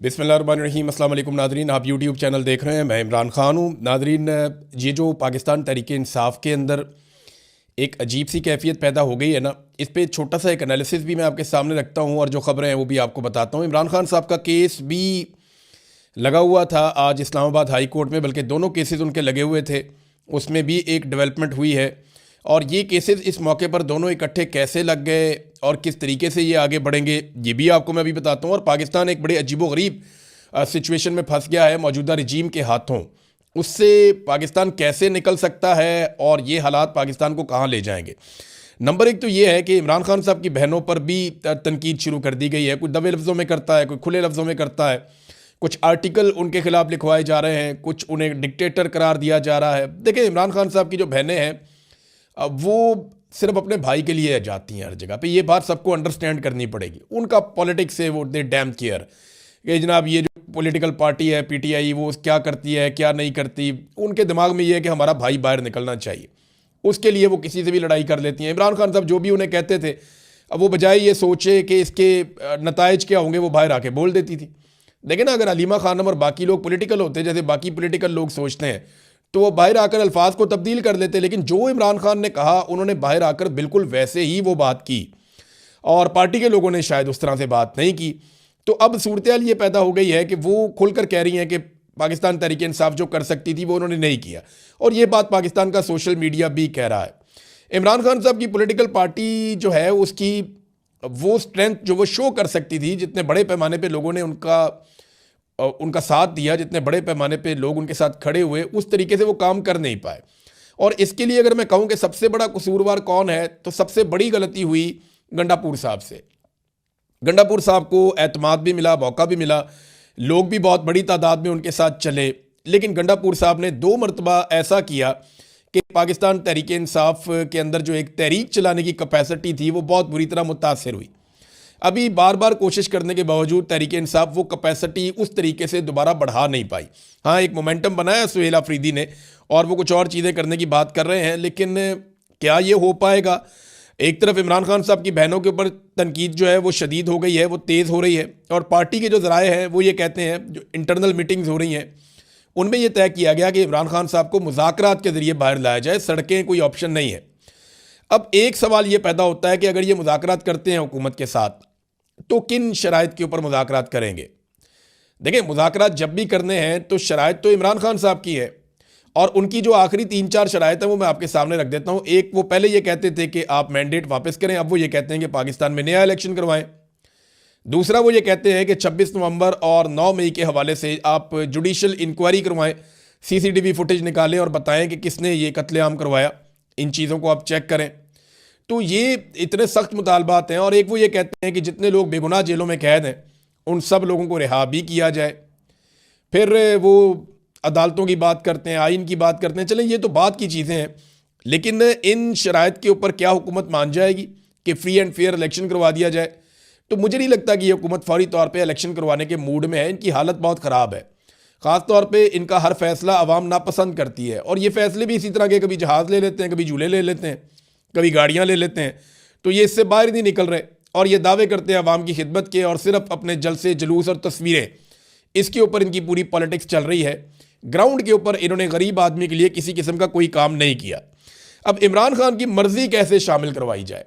बिस्मिल्लाहिर्रहमानिर्रहीम। अस्सलाम वालेकुम नादरीन, आप यूट्यूब चैनल देख रहे हैं, मैं इमरान खान हूँ। नादरीन, ये जो पाकिस्तान तहरीक इंसाफ के अंदर एक अजीब सी कैफियत पैदा हो गई है ना, इस पर छोटा सा एक एनालिसिस भी मैं आपके सामने रखता हूँ और जो ख़बरें हैं वो भी आपको बताता हूँ। इमरान खान साहब का केस भी लगा हुआ था आज इस्लामाबाद हाई कोर्ट में, बल्कि दोनों केसेस उनके लगे हुए थे, उसमें भी एक डेवलपमेंट हुई है। और ये केसेस इस मौके पर दोनों इकट्ठे कैसे लग गए और किस तरीके से ये आगे बढ़ेंगे, ये भी आपको मैं अभी बताता हूँ। और पाकिस्तान एक बड़े अजीबोगरीब सिचुएशन में फंस गया है मौजूदा रजीम के हाथों। उससे पाकिस्तान कैसे निकल सकता है और ये हालात पाकिस्तान को कहाँ ले जाएंगे। नंबर एक तो ये है कि इमरान खान साहब की बहनों पर भी तनकीद शुरू कर दी गई है। कुछ दबे लफ्ज़ों में करता है, कोई खुले लफ्ज़ों में करता है, कुछ आर्टिकल उनके खिलाफ लिखवाए जा रहे हैं, कुछ उन्हें डिक्टेटर करार दिया जा रहा है। देखिए, इमरान खान साहब की जो बहनें हैं वो सिर्फ अपने भाई के लिए जाती हैं हर जगह पे, ये बात सबको अंडरस्टैंड करनी पड़ेगी। उनका पॉलिटिक्स है, वो दे डैम केयर कि जनाब ये जो पॉलिटिकल पार्टी है पीटीआई वो क्या करती है क्या नहीं करती, उनके दिमाग में ये है कि हमारा भाई बाहर निकलना चाहिए, उसके लिए वो किसी से भी लड़ाई कर लेती हैं। इमरान खान साहब जो भी उन्हें कहते थे, अब वो बजाय ये सोचे कि इसके नताइज क्या होंगे, वो बाहर आके बोल देती थी। देखिए ना, अगर अलीमा खानम और बाकी लोग पॉलिटिकल होते जैसे बाकी पॉलिटिकल लोग सोचते हैं तो वो बाहर आकर अल्फाज को तब्दील कर लेते, लेकिन जो इमरान खान ने कहा उन्होंने बाहर आकर बिल्कुल वैसे ही वो बात की और पार्टी के लोगों ने शायद उस तरह से बात नहीं की। तो अब सूरत हाल ये पैदा हो गई है कि वो खुलकर कह रही हैं कि पाकिस्तान तहरीक इंसाफ जो कर सकती थी वो उन्होंने नहीं किया, और ये बात पाकिस्तान का सोशल मीडिया भी कह रहा है। इमरान खान साहब की पॉलिटिकल पार्टी जो है उसकी वो स्ट्रेंथ जो वो शो कर सकती थी, जितने बड़े पैमाने पे लोगों ने उनका साथ दिया, जितने बड़े पैमाने पे लोग उनके साथ खड़े हुए, उस तरीके से वो काम कर नहीं पाए। और इसके लिए अगर मैं कहूँ कि सबसे बड़ा कसूरवार कौन है, तो सबसे बड़ी गलती हुई गंडापुर साहब से। गंडापुर साहब को एतमाद भी मिला, मौका भी मिला, लोग भी बहुत बड़ी तादाद में उनके साथ चले, लेकिन गंडापुर साहब ने 2 मरतबा ऐसा किया कि पाकिस्तान तहरीक इंसाफ के अंदर जो एक तहरीक चलाने की कैपेसिटी थी वो बहुत बुरी तरह मुतासर हुई। अभी बार बार कोशिश करने के बावजूद तहरीक इंसाफ वो कैपेसिटी उस तरीके से दोबारा बढ़ा नहीं पाई। हाँ, एक मोमेंटम बनाया सुहेल अफरीदी ने और वो कुछ और चीज़ें करने की बात कर रहे हैं, लेकिन क्या ये हो पाएगा। एक तरफ इमरान खान साहब की बहनों के ऊपर तनकीद जो है वो शदीद हो गई है, वो तेज़ हो रही है, और पार्टी के जो ज़राए हैं वो ये कहते हैं, जो इंटरनल मीटिंग्स हो रही हैं उनमें यह तय किया गया कि इमरान खान साहब को मुज़ाकरात के ज़रिए बाहर लाया जाए, सड़कें कोई ऑप्शन नहीं है। अब एक सवाल ये पैदा होता है कि अगर ये मुज़ाकरात करते हैं हुकूमत के साथ तो किन शराइत के ऊपर मुज़ाकरात करेंगे। देखिए, मुज़ाकरात जब भी करने हैं तो शराइत तो इमरान खान साहब की है, और उनकी जो आखिरी 3-4 शराइत हैं वो मैं आपके सामने रख देता हूँ। एक, वो पहले ये कहते थे कि आप मैंडेट वापस करें, अब वो ये कहते हैं कि पाकिस्तान में नया इलेक्शन करवाएं। दूसरा, वो ये कहते हैं कि 26 नवंबर और 9 मई के हवाले से आप जुडिशल इंक्वायरी करवाएं, सीसीटीवी फुटेज निकालें और बताएं कि किसने ये कत्लेआम करवाया, इन चीज़ों को आप चेक करें। तो ये इतने सख्त मुतालबात हैं। और एक, वो ये कहते हैं कि जितने लोग बेगुनाह जेलों में कैद हैं उन सब लोगों को रिहा भी किया जाए। फिर वो अदालतों की बात करते हैं, आइन की बात करते हैं। चलें, ये तो बात की चीज़ें हैं, लेकिन इन शराइत के ऊपर क्या हुकूमत मान जाएगी कि फ्री एंड फेयर इलेक्शन करवा दिया जाए? तो मुझे नहीं लगता कि ये हुकूमत फौरी तौर पे इलेक्शन करवाने के मूड में है। इनकी हालत बहुत ख़राब है, ख़ास तौर पे इनका हर फैसला अवाम नापसंद करती है, और ये फैसले भी इसी तरह के, कभी जहाज़ ले लेते हैं, कभी झूले ले लेते हैं, कभी गाड़ियाँ ले लेते हैं। तो ये इससे बाहर नहीं निकल रहे, और ये दावे करते हैं अवाम की खिदमत के, और सिर्फ अपने जलसे जुलूस और तस्वीरें, इसके ऊपर इनकी पूरी पॉलिटिक्स चल रही है। ग्राउंड के ऊपर इन्होंने गरीब आदमी के लिए किसी किस्म का कोई काम नहीं किया। अब इमरान खान की मर्जी कैसे शामिल करवाई जाए?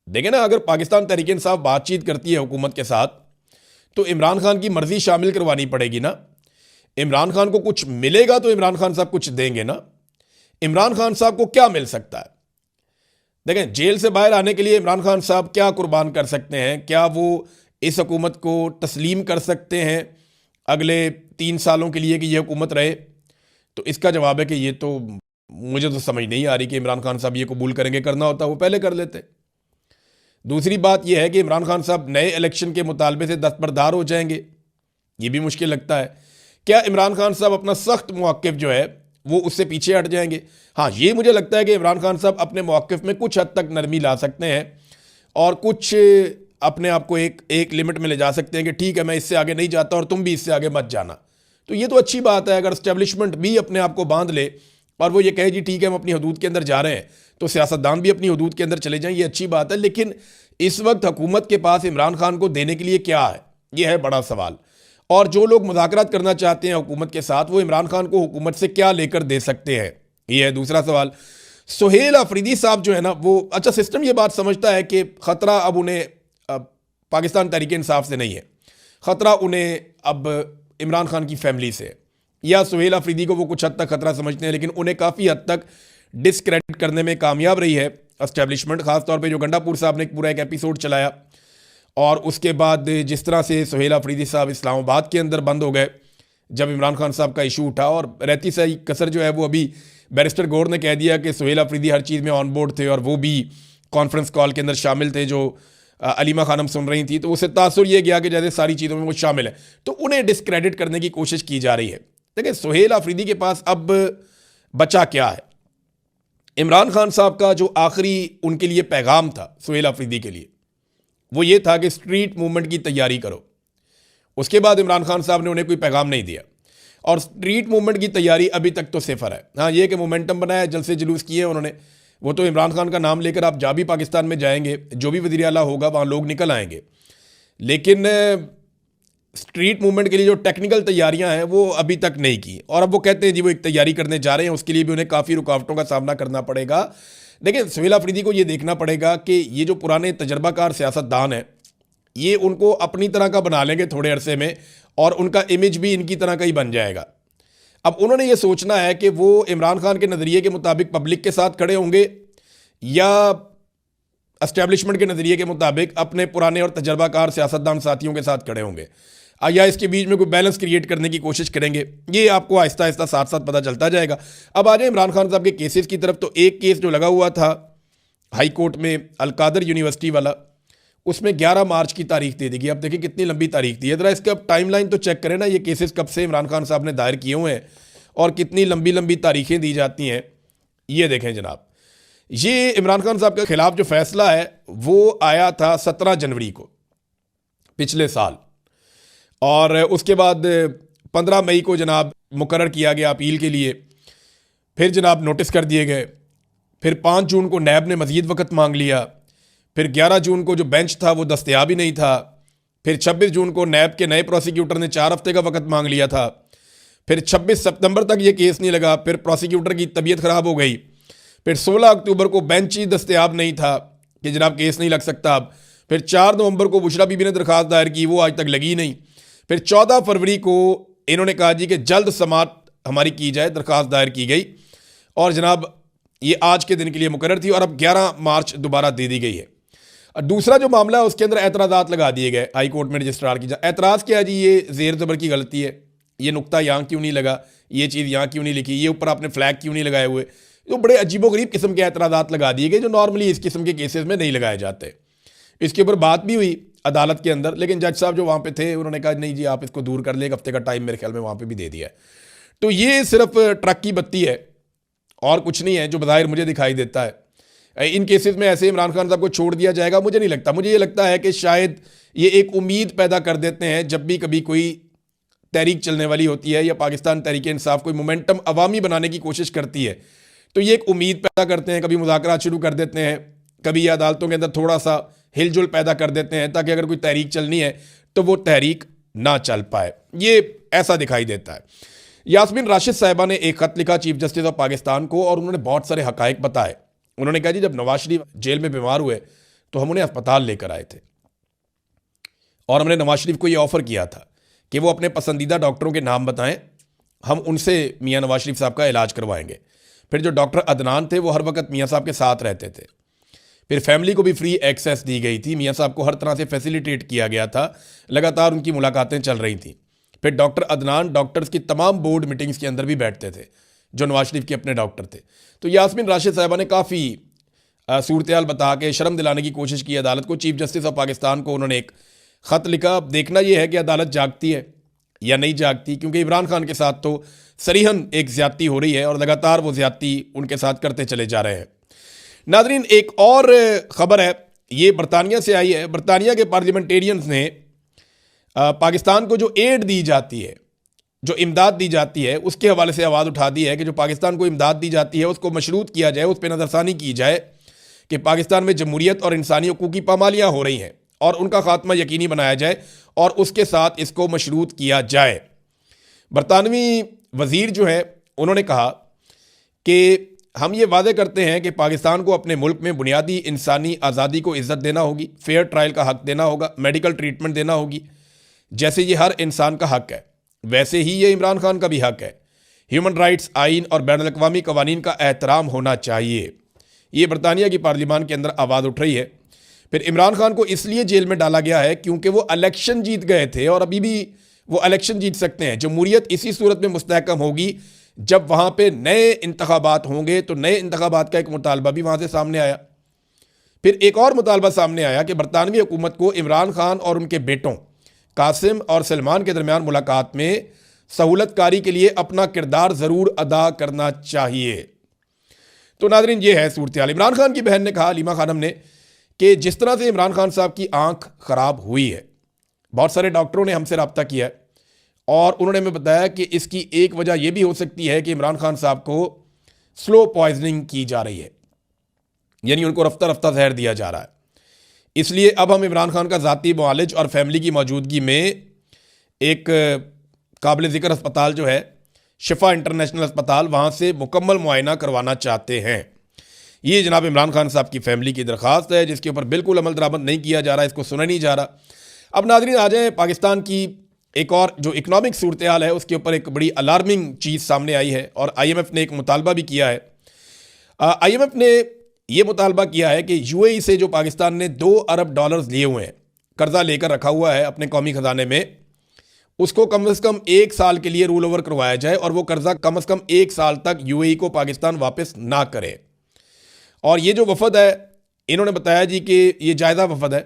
देखें ना, अगर पाकिस्तान तहरीक इंसाफ बातचीत करती है हुकूमत के साथ तो इमरान खान की मर्जी शामिल करवानी पड़ेगी ना। इमरान खान को कुछ मिलेगा तो इमरान खान साहब कुछ देंगे ना। इमरान खान साहब को क्या मिल सकता है? देखें, जेल से बाहर आने के लिए इमरान खान साहब क्या कुर्बान कर सकते हैं? क्या वो इस हुकूमत को तस्लीम कर सकते हैं अगले 3 सालों के लिए कि यह हुकूमत रहे? तो इसका जवाब है कि ये तो मुझे तो समझ नहीं आ रही कि इमरान खान साहब ये कबूल करेंगे। करना होता वो पहले कर लेते। दूसरी बात यह है कि इमरान खान साहब नए इलेक्शन के मुतालबे से दस्तबरदार हो जाएंगे, ये भी मुश्किल लगता है। क्या इमरान खान साहब अपना सख्त मौक़िफ़ जो है वो उससे पीछे हट जाएंगे? हाँ, ये मुझे लगता है कि इमरान खान साहब अपने मौक़िफ़ में कुछ हद तक नरमी ला सकते हैं और कुछ अपने आप को एक लिमिट में ले जा सकते हैं कि ठीक है, मैं इससे आगे नहीं जाता और तुम भी इससे आगे मत जाना। तो ये तो अच्छी बात है। अगर इस्टेब्लिशमेंट भी अपने आप को बांध ले और वो ये कहे जी ठीक है हम अपनी हदूद के अंदर जा रहे हैं, तो सियासतदान भी अपनी हदूद के अंदर चले जाएं, ये अच्छी बात है। लेकिन इस वक्त हुकूमत के पास इमरान खान को देने के लिए क्या है? ये है बड़ा सवाल। और जो लोग मुज़ाकरात करना चाहते हैं हुकूमत के साथ, वो इमरान खान को हुकूमत से क्या लेकर दे सकते हैं, ये है दूसरा सवाल। सुहेल अफरीदी साहब जो है ना, वो अच्छा सिस्टम ये बात समझता है कि ख़तरा अब उन्हें पाकिस्तान तहरीक इंसाफ से नहीं है, ख़तरा उन्हें अब इमरान खान की फैमिली से, या सुहेल अफरीदी को वो कुछ हद तक ख़तरा समझते हैं, लेकिन उन्हें काफ़ी हद तक डिसक्रेडिट करने में कामयाब रही है एस्टेब्लिशमेंट। ख़ासतौर पे जो गंडापुर साहब ने पूरा एक एपिसोड चलाया, और उसके बाद जिस तरह से सुहेल अफरीदी साहब इस्लामाबाद के अंदर बंद हो गए जब इमरान खान साहब का इशू उठा, और रहती सही कसर जो है वो अभी बैरिस्टर गौर ने कह दिया कि सुहेल अफरीदी हर चीज़ में ऑन बोर्ड थे और वो भी कॉन्फ्रेंस कॉल के अंदर शामिल थे जो अलीमा खानम सुन रही थी, तो उसे तासुर ये गया कि जैसे सारी चीज़ों में वो शामिल है, तो उन्हें डिसक्रेडिट करने की कोशिश की जा रही है। देखिए सुहेल अफरीदी के पास अब बचा क्या है। इमरान खान साहब का जो आखिरी उनके लिए पैगाम था सुहेल अफरीदी के लिए, वो ये था कि स्ट्रीट मूवमेंट की तैयारी करो। उसके बाद इमरान खान साहब ने उन्हें कोई पैगाम नहीं दिया, और स्ट्रीट मूवमेंट की तैयारी अभी तक तो सिफर है। हाँ, ये कि मोमेंटम बनाया, जलसे जुलूस किए उन्होंने, वो तो इमरान खान का नाम लेकर आप जहाँ भी पाकिस्तान में जाएंगे, जो भी वज़ीर आला होगा वहाँ लोग निकल आएंगे, लेकिन स्ट्रीट मूवमेंट के लिए जो टेक्निकल तैयारियां हैं वो अभी तक नहीं की। और अब वो कहते हैं जी वो एक तैयारी करने जा रहे हैं, उसके लिए भी उन्हें काफ़ी रुकावटों का सामना करना पड़ेगा। देखिए सुहेल अफरीदी को ये देखना पड़ेगा कि ये जो पुराने तजर्बाकार सियासतदान हैं, ये उनको अपनी तरह का बना लेंगे थोड़े अरसे में, और उनका इमेज भी इनकी तरह का ही बन जाएगा। अब उन्होंने ये सोचना है कि वो इमरान खान के नज़रिए के मुताबिक पब्लिक के साथ खड़े होंगे, या एस्टेब्लिशमेंट के नज़रिए के मुताबिक अपने पुराने और तजर्बाकार सियासतदान साथियों के साथ खड़े होंगे, या इसके बीच में कोई बैलेंस क्रिएट करने की कोशिश करेंगे। ये आपको आहिस्ता आहिस्ता साथ साथ पता चलता जाएगा। अब आ जाए इमरान खान साहब के केसेस की तरफ, तो एक केस जो लगा हुआ था हाई कोर्ट में अलकादर यूनिवर्सिटी वाला, उसमें 11 मार्च की तारीख दे देगी। अब देखिए कितनी लंबी तारीख दी है, ज़रा इसका टाइमलाइन तो चेक करें ना, ये केसेस कब से इमरान खान साहब ने दायर किए हुए हैं और कितनी लंबी लंबी तारीखें दी जाती हैं। ये देखें जनाब, ये इमरान खान साहब के खिलाफ जो फैसला है वो आया था 17 जनवरी को पिछले साल, और उसके बाद 15 मई को जनाब मुकर्रर किया गया अपील के लिए, फिर जनाब नोटिस कर दिए गए, फिर 5 जून को नैब ने मज़ीद वक़्त मांग लिया, फिर 11 जून को जो बेंच था वो दस्तयाब ही नहीं था, फिर 26 जून को नैब के नए प्रोसिक्यूटर ने 4 हफ्ते का वक़्त मांग लिया था, फिर 26 सितंबर तक ये केस नहीं लगा, फिर प्रोसिक्यूटर की तबीयत ख़राब हो गई, फिर 16 अक्टूबर को बेंच ही दस्तयाब नहीं था कि जनाब केस नहीं लग सकता अब, फिर 4 नवंबर को बुशरा बीबी ने दरख्वास्त दायर की, वो आज तक लगी नहीं, फिर 14 फरवरी को इन्होंने कहा जी कि जल्द समाअत हमारी की जाए, दरख्वास्त दायर की गई, और जनाब ये आज के दिन के लिए मुकर्रर थी, और अब 11 मार्च दोबारा दे दी गई है। दूसरा जो मामला है उसके अंदर एतराज़ात लगा दिए गए हाई कोर्ट में रजिस्ट्रार की। एतराज़ क्या है जी, ये ज़ेर ज़बर की गलती है, ये नुक्ता यहाँ क्यों नहीं लगा, ये चीज़ यहाँ क्यों नहीं लिखी, ये ऊपर आपने फ्लैग क्यों नहीं लगाए हुए, तो बड़े अजीबोगरीब किस्म के एतराज़ात लगा दिए गए जो नॉर्मली इस किस्म के केसेस में नहीं लगाए जाते। इसके ऊपर बात भी हुई अदालत के अंदर, लेकिन जज साहब जो वहाँ पे थे उन्होंने कहा नहीं जी आप इसको दूर कर ले, 1 हफ्ते का टाइम मेरे ख्याल में वहाँ पे भी दे दिया है। तो ये सिर्फ ट्रक की बत्ती है और कुछ नहीं है जो बज़ाहिर मुझे दिखाई देता है। इन केसेस में ऐसे इमरान खान साहब को छोड़ दिया जाएगा, मुझे नहीं लगता। मुझे ये लगता है कि शायद ये एक उम्मीद पैदा कर देते हैं जब भी कभी कोई तहरीक चलने वाली होती है या पाकिस्तान तहरीक इंसाफ कोई मोमेंटम अवामी बनाने की कोशिश करती है, तो ये एक उम्मीद पैदा करते हैं, कभी मुज़ाकरात शुरू कर देते हैं, कभी अदालतों के अंदर थोड़ा सा हिलजुल पैदा कर देते हैं ताकि अगर कोई तहरीक चलनी है तो वो तहरीक ना चल पाए। ये ऐसा दिखाई देता है। यास्मीन राशिद साहिबा ने एक ख़त लिखा चीफ जस्टिस ऑफ पाकिस्तान को, और उन्होंने बहुत सारे हक़ाइक़ बताए। उन्होंने कहा जी जब नवाज शरीफ जेल में बीमार हुए तो हम उन्हें अस्पताल लेकर आए थे, और हमने नवाज शरीफ को ये ऑफ़र किया था कि वो अपने पसंदीदा डॉक्टरों के नाम बताएं, हम उनसे मियाँ नवाज शरीफ साहब का इलाज करवाएंगे। फिर जो डॉक्टर अदनान थे वो हर वक्त मियाँ साहब के साथ रहते थे। फिर फैमिली को भी फ्री एक्सेस दी गई थी, मियाँ साहब को हर तरह से फैसिलिटेट किया गया था, लगातार उनकी मुलाकातें चल रही थी। फिर डॉक्टर अदनान डॉक्टर्स की तमाम बोर्ड मीटिंग्स के अंदर भी बैठते थे जो नवाज शरीफ के अपने डॉक्टर थे। तो यास्मीन राशिद साहिबा ने काफ़ी सूरत-ए-हाल बता के शर्म दिलाने की कोशिश की अदालत को। चीफ जस्टिस ऑफ पाकिस्तान को उन्होंने एक ख़त लिखा। देखना यह है कि अदालत जागती है या नहीं जागती, क्योंकि इमरान खान के साथ तो सरीहन एक ज़्यादती हो रही है और लगातार वो ज़्यादती उनके साथ करते चले जा रहे हैं। नाज़रीन, एक और ख़बर है, ये बरतानिया से आई है। बरतानिया के पार्लियामेंटेरियंस ने पाकिस्तान को जो एड दी जाती है, जो इमदाद दी जाती है, उसके हवाले से आवाज़ उठा दी है कि जो पाकिस्तान को इमदाद दी जाती है उसको मशरूत किया जाए, उस पर नज़रसानी की जाए कि पाकिस्तान में जमहूरियत और इंसानी हकूक़ की पामालियाँ हो रही हैं और उनका खात्मा यकीनी बनाया जाए और उसके साथ इसको मशरूत किया जाए। बरतानवी वज़ीर जो है उन्होंने कहा कि हम ये वादे करते हैं कि पाकिस्तान को अपने मुल्क में बुनियादी इंसानी आज़ादी को इज़्ज़त देना होगी, फेयर ट्रायल का हक़ देना होगा, मेडिकल ट्रीटमेंट देना होगी, जैसे ये हर इंसान का हक़ है वैसे ही ये इमरान खान का भी हक़ है। ह्यूमन राइट्स आइन और बैनुल अक़वामी कवानीन का एहतराम होना चाहिए। ये बरतानिया की पार्लियामान के अंदर आवाज़ उठ रही है। फिर इमरान खान को इसलिए जेल में डाला गया है क्योंकि वो इलेक्शन जीत गए थे और अभी भी वो इलेक्शन जीत सकते हैं। जमहूरियत इसी सूरत में मुस्तहकम होगी जब वहाँ पे नए इंतखाबात होंगे। तो नए इंतखाबात का एक मुतालबा भी वहाँ से सामने आया। फिर एक और मुतालबा सामने आया कि बरतानवी हुकूमत को इमरान खान और उनके बेटों कासिम और सलमान के दरमियान मुलाकात में सहूलतकारी के लिए अपना किरदार ज़रूर अदा करना चाहिए। तो नाज़रीन, ये है सूरत हाल। इमरान खान की बहन ने कहा, हलीमा खानम ने, कि जिस तरह से इमरान खान साहब की आंख ख़राब हुई है, बहुत सारे डॉक्टरों ने हमसे रब्ता किया है और उन्होंने हमें बताया कि इसकी एक वजह यह भी हो सकती है कि इमरान खान साहब को स्लो पॉइजनिंग की जा रही है, यानी उनको रफ्ता रफ्ता जहर दिया जा रहा है। इसलिए अब हम इमरान खान का ज़ाती मुआलिज और फैमिली की मौजूदगी में एक काबिल ज़िक्र अस्पताल जो है शिफा इंटरनेशनल अस्पताल, वहाँ से मुकम्मल मुआयना करवाना चाहते हैं। ये जनाब इमरान खान साहब की फैमिली की दरख्वास्त है जिसके ऊपर बिल्कुल अमल दरामद नहीं किया जा रहा, इसको सुना नहीं जा रहा। अब नाज़रीन आ जाए पाकिस्तान की एक और जो इकनॉमिक सूरत हाल है उसके ऊपर एक बड़ी अलार्मिंग चीज़ सामने आई है और IMF ने एक मुतालबा भी किया है। IMF ने ये मुतालबा किया है कि UAE से जो पाकिस्तान ने $2 अरब लिए हुए हैं, कर्जा लेकर रखा हुआ है अपने कौमी ख़जाने में, उसको कम से कम 1 साल के लिए रूल ओवर करवाया जाए और वो कर्जा कम से कम 1 साल तक UAE को पाकिस्तान वापस ना करे। और ये जो वफद है इन्होंने बताया जी कि ये जायज़ा वफद है।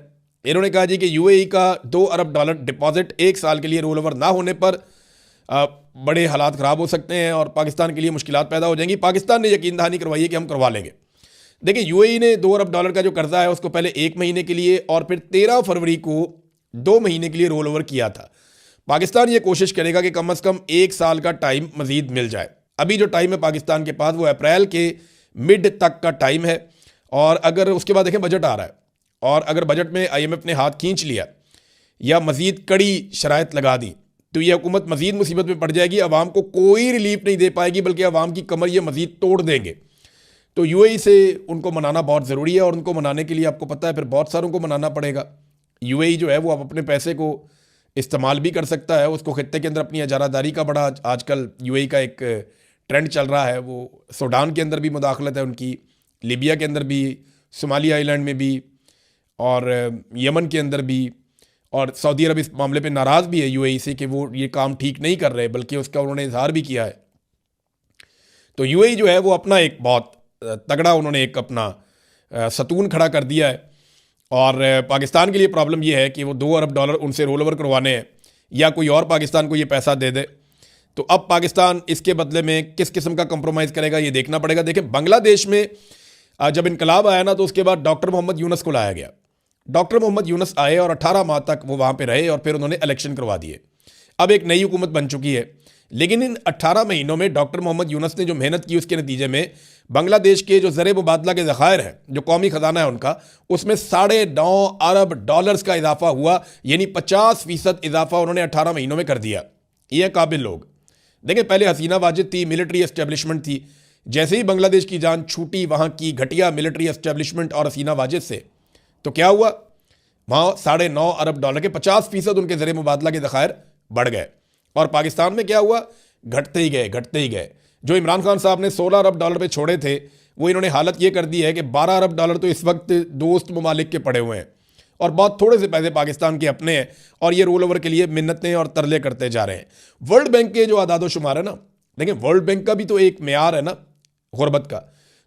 इन्होंने कहा जी कि UAE का $2 अरब डिपॉजिट 1 साल के लिए रोल ओवर ना होने पर बड़े हालात ख़राब हो सकते हैं और पाकिस्तान के लिए मुश्किलात पैदा हो जाएंगी। पाकिस्तान ने यकीन दहानी करवाई है कि हम करवा लेंगे। देखिए, UAE ने $2 अरब का जो कर्जा है उसको पहले 1 महीने के लिए और फिर 13 फरवरी को 2 महीने के लिए रोल ओवर किया था। पाकिस्तान ये कोशिश करेगा कि कम से कम 1 साल का टाइम मजीद मिल जाए। अभी जो टाइम है पाकिस्तान के पास वो अप्रैल के मिड तक का टाइम है और अगर उसके बाद देखें बजट आ रहा है और अगर बजट में IMF ने हाथ खींच लिया या मज़ीद कड़ी शराइत लगा दी तो ये हुकूमत मज़ीद मुसीबत में पड़ जाएगी। अवाम को कोई रिलीफ नहीं दे पाएगी बल्कि अवाम की कमर ये मज़ीद तोड़ देंगे। तो UAE से उनको मनाना बहुत ज़रूरी है और उनको मनाने के लिए आपको पता है फिर बहुत सारों को मनाना पड़ेगा। UAE जो है वो अपने पैसे को इस्तेमाल भी कर सकता है। उसको खित्ते के अंदर अपनी इजारादारी का बड़ा आजकल UAE का एक ट्रेंड चल रहा है। वो सूडान के अंदर भी मुदाखलत है उनकी, लीबिया के अंदर भी, सोमाली आइलैंड में भी और यमन के अंदर भी। और सऊदी अरब इस मामले पे नाराज़ भी है UAE से कि वो ये काम ठीक नहीं कर रहे, बल्कि उसका उन्होंने इजहार भी किया है। तो UAE जो है वो अपना एक बहुत तगड़ा उन्होंने एक अपना सतून खड़ा कर दिया है और पाकिस्तान के लिए प्रॉब्लम ये है कि वो $2 अरब उनसे रोल ओवर करवाने हैं या कोई और पाकिस्तान को ये पैसा दे दे। तो अब पाकिस्तान इसके बदले में किस किस्म का कंप्रोमाइज़ करेगा ये देखना पड़ेगा। देखें, बांग्लादेश में जब इनकलाब आया ना तो उसके बाद डॉक्टर मोहम्मद यूनुस को लाया गया। डॉक्टर मोहम्मद यूनुस आए और 18 माह तक वो वहाँ पे रहे और फिर उन्होंने इलेक्शन करवा दिए। अब एक नई हुकूमत बन चुकी है, लेकिन इन 18 महीनों में डॉक्टर मोहम्मद यूनुस ने जो मेहनत की उसके नतीजे में बांग्लादेश के जो ज़र मुबादला के ज़खायर हैं, जो कौमी ख़जाना है उनका, उसमें $9.5 अरब का इजाफा हुआ, यानी 50% इजाफा उन्होंने 18 महीनों में कर दिया। ये काबिल लोग। देखिए, पहले हसीना वाजिद थी, मिलिट्री एस्टेब्लिशमेंट थी। जैसे ही बांग्लादेश की जान छूटी वहाँ की घटिया मिलिट्री एस्टेब्लिशमेंट और हसीना वाजिद से, तो क्या हुआ, वहाँ $9.5 अरब के 50% उनके ज़र मुबादला के ज़खायर बढ़ गए। और पाकिस्तान में क्या हुआ, घटते ही गए। जो इमरान खान साहब ने $16 अरब पे छोड़े थे वो इन्होंने हालत ये कर दी है कि $12 अरब तो इस वक्त दोस्त ममालिक के पड़े हुए हैं और बहुत थोड़े से पैसे पाकिस्तान के अपने हैं और ये रोल ओवर के लिए मिन्नतें और तरले करते जा रहे हैं। वर्ल्ड बैंक के जो आदादो शुमार है ना, देखिए वर्ल्ड बैंक का भी तो एक मेयार है ना गुरबत का।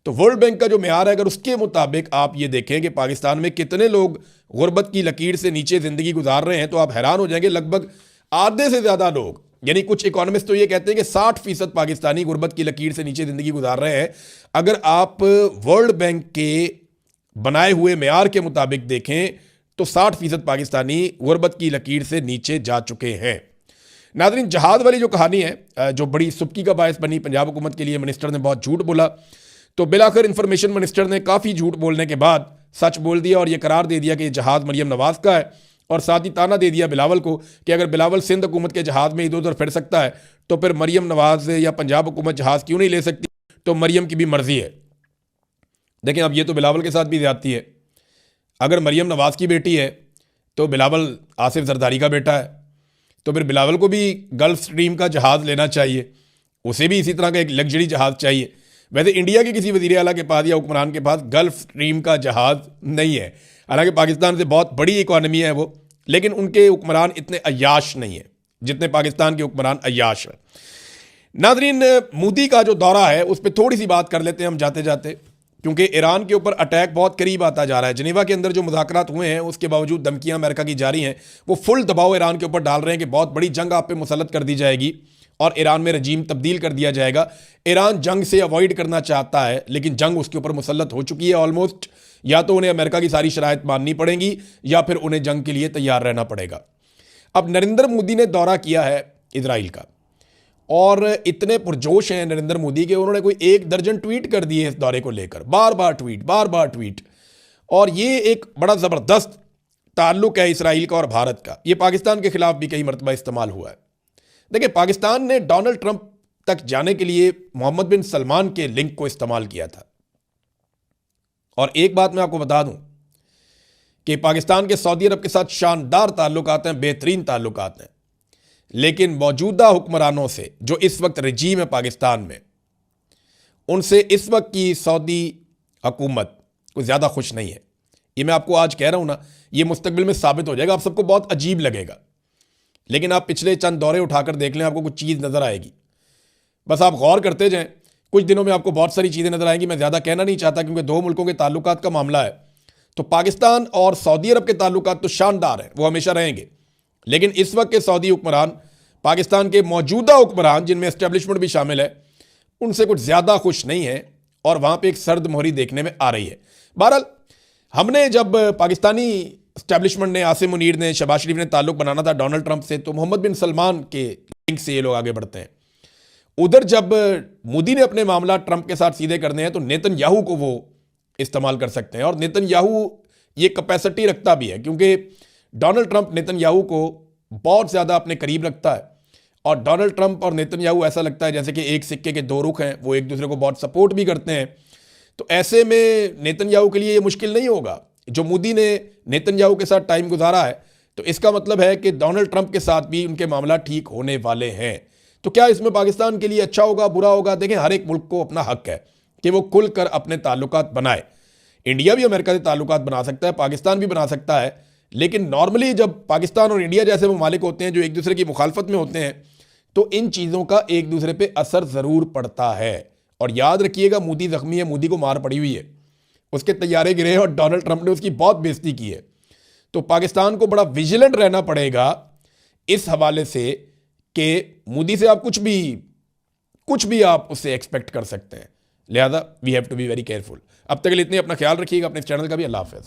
तो वर्ल्ड बैंक का जो मेयार है, अगर उसके मुताबिक आप ये देखें कि पाकिस्तान में कितने लोग गुरबत की लकीर से नीचे ज़िंदगी गुजार रहे हैं, तो आप हैरान हो जाएंगे। लगभग आधे से ज़्यादा लोग, यानी कुछ इकोनॉमिस्ट तो ये कहते हैं कि 60% पाकिस्तानी गुरबत की लकीर से नीचे ज़िंदगी गुजार रहे हैं। अगर आप वर्ल्ड बैंक के बनाए हुए मेयार के मुताबिक देखें तो 60% पाकिस्तानी गुरबत की लकीर से नीचे जा चुके हैं। नाज़रीन, जहाज़ वाली जो कहानी है जो बड़ी सुबकी का बायस बनी पंजाब हुकूमत के लिए, मिनिस्टर ने बहुत झूठ बोला, तो बिलाखिर इंफॉर्मेशन मिनिस्टर ने काफ़ी झूठ बोलने के बाद सच बोल दिया और ये करार दे दिया कि ये जहाज़ मरीम नवाज़ का है, और साथ ही ताना दे दिया बिलावल को कि अगर बिलावल सिंध हुकूमत के जहाज़ में इधर उधर फिर सकता है तो फिर मरीम नवाज़ या पंजाब हुकूमत जहाज़ क्यों नहीं ले सकती, तो मरीम की भी मर्जी है। देखें, अब ये तो बिलावल के साथ भी ज्यादती है। अगर मरीम नवाज़ की बेटी है तो बिलावल आसिफ जरदारी का बेटा है, तो फिर बिलावल को भी गल्फ स्ट्रीम का जहाज़ लेना चाहिए, उसे भी इसी तरह का एक लग्जरी जहाज़ चाहिए। वैसे इंडिया के किसी वज़ीर आला के पास या हुक्मरान के पास गल्फ स्ट्रीम का जहाज़ नहीं है, हालांकि पाकिस्तान से बहुत बड़ी इकॉनमी है वो, लेकिन उनके हुक्मरान इतने अय्याश नहीं है जितने पाकिस्तान के हुक्मरान अय्याश हैं। नाज़रीन, मोदी का जो दौरा है उस पर थोड़ी सी बात कर लेते हैं हम जाते जाते, क्योंकि ईरान के ऊपर अटैक बहुत करीब आता जा रहा है। जिनेवा के अंदर जो मुज़ाकरात हुए हैं उसके बावजूद धमकियां अमेरिका की जारी हैं, वो फुल दबाव ईरान के ऊपर डाल रहे हैं कि बहुत बड़ी जंग आप पे मुसल्लत कर दी जाएगी और ईरान में रजीम तब्दील कर दिया जाएगा। ईरान जंग से अवॉइड करना चाहता है, लेकिन जंग उसके ऊपर मुसल्लत हो चुकी है ऑलमोस्ट। या तो उन्हें अमेरिका की सारी शराइत माननी पड़ेंगी या फिर उन्हें जंग के लिए तैयार रहना पड़ेगा। अब नरेंद्र मोदी ने दौरा किया है इजराइल का, और इतने पुरजोश हैं नरेंद्र मोदी के, उन्होंने कोई 1 दर्जन ट्वीट कर दिए इस दौरे को लेकर, बार बार ट्वीट। और ये एक बड़ा ज़बरदस्त ताल्लुक है इसराइल का और भारत का। ये पाकिस्तान के खिलाफ भी कई मरतबा इस्तेमाल हुआ है। देखिए, पाकिस्तान ने डोनाल्ड ट्रंप तक जाने के लिए मोहम्मद बिन सलमान के लिंक को इस्तेमाल किया था। और एक बात मैं आपको बता दूं कि पाकिस्तान के सऊदी अरब के साथ शानदार ताल्लुकात हैं, बेहतरीन ताल्लुकात हैं, लेकिन मौजूदा हुक्मरानों से जो इस वक्त रजीम है पाकिस्तान में, उनसे इस वक्त की सऊदी हुकूमत कुछ ज़्यादा खुश नहीं है। ये मैं आपको आज कह रहा हूं ना, ये मुस्तकबिल में साबित हो जाएगा। आप सबको बहुत अजीब लगेगा, लेकिन आप पिछले चंद दौरे उठाकर देख लें, आपको कुछ चीज़ नज़र आएगी। बस आप गौर करते जाएं, कुछ दिनों में आपको बहुत सारी चीज़ें नज़र आएंगी। मैं ज़्यादा कहना नहीं चाहता क्योंकि 2 मुल्कों के ताल्लुकात का मामला है। तो पाकिस्तान और सऊदी अरब के ताल्लुकात तो शानदार हैं, वो हमेशा रहेंगे, लेकिन इस वक्त के सऊदी हुक्मरान, पाकिस्तान के मौजूदा हुक्मरान जिनमें एस्टेब्लिशमेंट भी शामिल है, उनसे कुछ ज़्यादा खुश नहीं है और वहाँ पे एक सर्द मोहरी देखने में आ रही है। बहरहाल, हमने जब पाकिस्तानी एस्टेब्लिशमेंट ने, आसिम मुनीर ने, शहबाज शरीफ ने ताल्लुक बनाना था डोनाल्ड ट्रंप से, तो मोहम्मद बिन सलमान के लिंक से ये लोग आगे बढ़ते हैं। उधर जब मोदी ने अपने मामला ट्रंप के साथ सीधे करने हैं तो नेतन्याहू को वो इस्तेमाल कर सकते हैं, और नेतन्याहू ये कैपेसिटी रखता भी है क्योंकि डोनाल्ड ट्रंप नेतन्याहू को बहुत ज़्यादा अपने करीब रखता है, और डोनाल्ड ट्रंप और नेतन्याहू ऐसा लगता है जैसे कि एक सिक्के के 2 रुख हैं, वो एक दूसरे को बहुत सपोर्ट भी करते हैं। तो ऐसे में नेतन्याहू के लिए ये मुश्किल नहीं होगा। जो मोदी ने नेतन्याहू के साथ टाइम गुजारा है, तो इसका मतलब है कि डोनाल्ड ट्रंप के साथ भी उनके मामला ठीक होने वाले हैं। तो क्या इसमें पाकिस्तान के लिए अच्छा होगा, बुरा होगा? देखें, हर एक मुल्क को अपना हक है कि वो खुलकर अपने ताल्लुकात बनाए। इंडिया भी अमेरिका से ताल्लुकात बना सकता है, पाकिस्तान भी बना सकता है, लेकिन नॉर्मली जब पाकिस्तान और इंडिया जैसे ममालिक होते हैं जो एक दूसरे की मुखालफत में होते हैं, तो इन चीज़ों का एक दूसरे पे असर ज़रूर पड़ता है। और याद रखिएगा, मोदी जख्मी है, मोदी को मार पड़ी हुई है, उसके तैयारे गिरे और डोनाल्ड ट्रंप ने उसकी बहुत बेइज्जती की है। तो पाकिस्तान को बड़ा विजिलेंट रहना पड़ेगा इस हवाले से कि मोदी से आप कुछ भी आप उससे एक्सपेक्ट कर सकते हैं। लिहाजा we have to be very careful. अब तक के लिए इतने, अपना ख्याल रखिएगा, अपने चैनल का भी। अल्लाह हाफ़िज़।